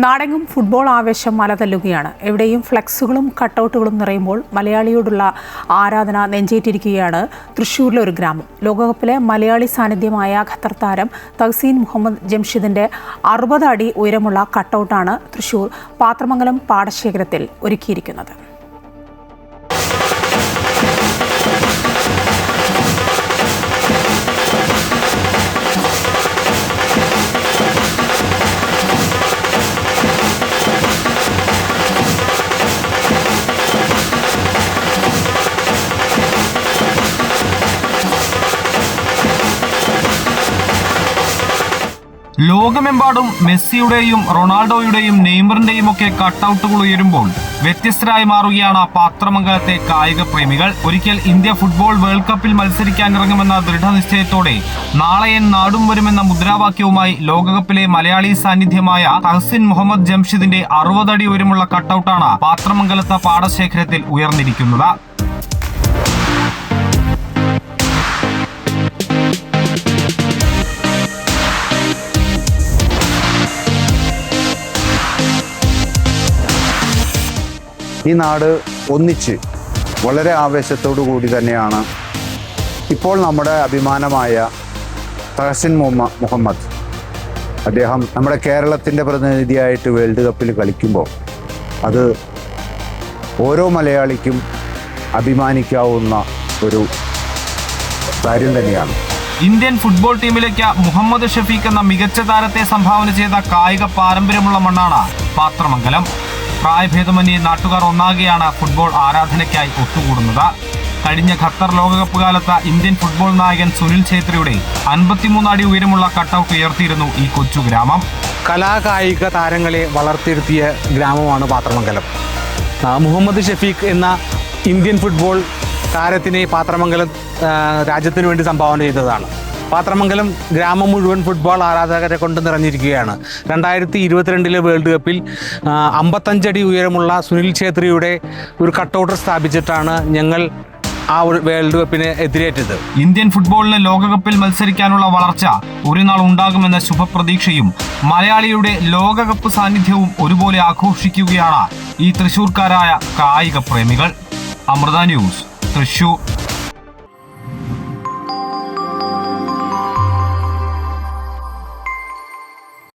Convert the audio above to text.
നാടെങ്ങും ഫുട്ബോൾ ആവേശം മലതല്ലുകയാണ്. എവിടെയും ഫ്ലെക്സുകളും കട്ടൗട്ടുകളും നിറയുമ്പോൾ മലയാളിയോടുള്ള ആരാധന നെഞ്ചേറ്റിരിക്കുകയാണ് തൃശ്ശൂരിലെ ഒരു ഗ്രാമം. ലോകകപ്പിലെ മലയാളി സാന്നിധ്യമായ ഖത്തർ താരം തഹ്സീൻ മുഹമ്മദ് ജംഷിദിന്റെ 60 അടി ഉയരമുള്ള കട്ടൗട്ടാണ് തൃശ്ശൂർ പാത്രമംഗലം പാടശേഖരത്തിൽ ഒരുക്കിയിരിക്കുന്നത്. ലോകമെമ്പാടും മെസ്സിയുടെയും റൊണാൾഡോയുടെയും നെയ്മറിന്റെയും ഒക്കെ കട്ടൗട്ടുകൾ ഉയരുമ്പോൾ വ്യത്യസ്തരായി മാറുകയാണ് പാത്രമംഗലത്തെ കായിക പ്രേമികൾ. ഒരിക്കൽ ഇന്ത്യ ഫുട്ബോൾ വേൾഡ് കപ്പിൽ മത്സരിക്കാനിറങ്ങുമെന്ന ദൃഢനിശ്ചയത്തോടെ നാളെ നാടും വരുമെന്ന മുദ്രാവാക്യവുമായി ലോകകപ്പിലെ മലയാളി സാന്നിധ്യമായ തഹ്സീൻ മുഹമ്മദ് ജംഷിദിന്റെ 60 അടി ഉയരമുള്ള കട്ടൗട്ടാണ് പാത്രമംഗലത്തെ പാടശേഖരത്തിൽ ഉയർന്നിരിക്കുന്നത്. ഈ നാട് ഒന്നിച്ച് വളരെ ആവേശത്തോടു കൂടി തന്നെയാണ് ഇപ്പോൾ നമ്മുടെ അഭിമാനമായ തഹ്സീൻ മുഹമ്മദ് അദ്ദേഹം നമ്മുടെ കേരളത്തിൻ്റെ പ്രതിനിധിയായിട്ട് വേൾഡ് കപ്പിൽ കളിക്കുമ്പോൾ അത് ഓരോ മലയാളിക്കും അഭിമാനിക്കാവുന്ന ഒരു കാര്യം തന്നെയാണ്. ഇന്ത്യൻ ഫുട്ബോൾ ടീമിലേക്ക് മുഹമ്മദ് ഷഫീഖ് എന്ന മികച്ച താരത്തെ സംഭാവന ചെയ്ത കായിക പാരമ്പര്യമുള്ള മണ്ണാണ് പാത്രമംഗലം. പ്രായഭേദമന്യേ നാട്ടുകാർ ഒന്നാകെയാണ് ഫുട്ബോൾ ആരാധനയ്ക്കായി ഒത്തുകൂടുന്നത്. കഴിഞ്ഞ ഖത്തർ ലോകകപ്പ് കാലത്ത് ഇന്ത്യൻ ഫുട്ബോൾ നായകൻ സുനിൽ ഛേത്രിയുടെ 53 അടി ഉയരമുള്ള കട്ടൗട്ട് ഉയർത്തിയിരുന്നു ഈ കൊച്ചു ഗ്രാമം. കലാകായിക താരങ്ങളെ വളർത്തിയെടുത്തിയ ഗ്രാമമാണ് പാത്രമംഗലം. മുഹമ്മദ് ഷഫീഖ് എന്ന ഇന്ത്യൻ ഫുട്ബോൾ താരത്തിനെ പാത്രമംഗലം രാജ്യത്തിന് വേണ്ടി സംഭാവന ചെയ്തതാണ്. പാത്രമംഗലം ഗ്രാമം മുഴുവൻ ഫുട്ബോൾ ആരാധകരെ കൊണ്ട് നിറഞ്ഞിരിക്കുകയാണ്. 2022 വേൾഡ് കപ്പിൽ 55 അടി ഉയരമുള്ള സുനിൽ ഛേത്രിയുടെ ഒരു കട്ടൗട്ട് സ്ഥാപിച്ചിട്ടാണ് ഞങ്ങൾ ആ ഒരു വേൾഡ് കപ്പിനെ എതിരേറ്റത്. ഇന്ത്യൻ ഫുട്ബോളിന് ലോകകപ്പിൽ മത്സരിക്കാനുള്ള വളർച്ച ഒരു നാൾ ഉണ്ടാകുമെന്ന ശുഭപ്രതീക്ഷയും മലയാളിയുടെ ലോകകപ്പ് സാന്നിധ്യവും ഒരുപോലെ ആഘോഷിക്കുകയാണ് ഈ തൃശ്ശൂർക്കാരായ കായിക പ്രേമികൾ. അമൃത ന്യൂസ്, തൃശ്ശൂർ.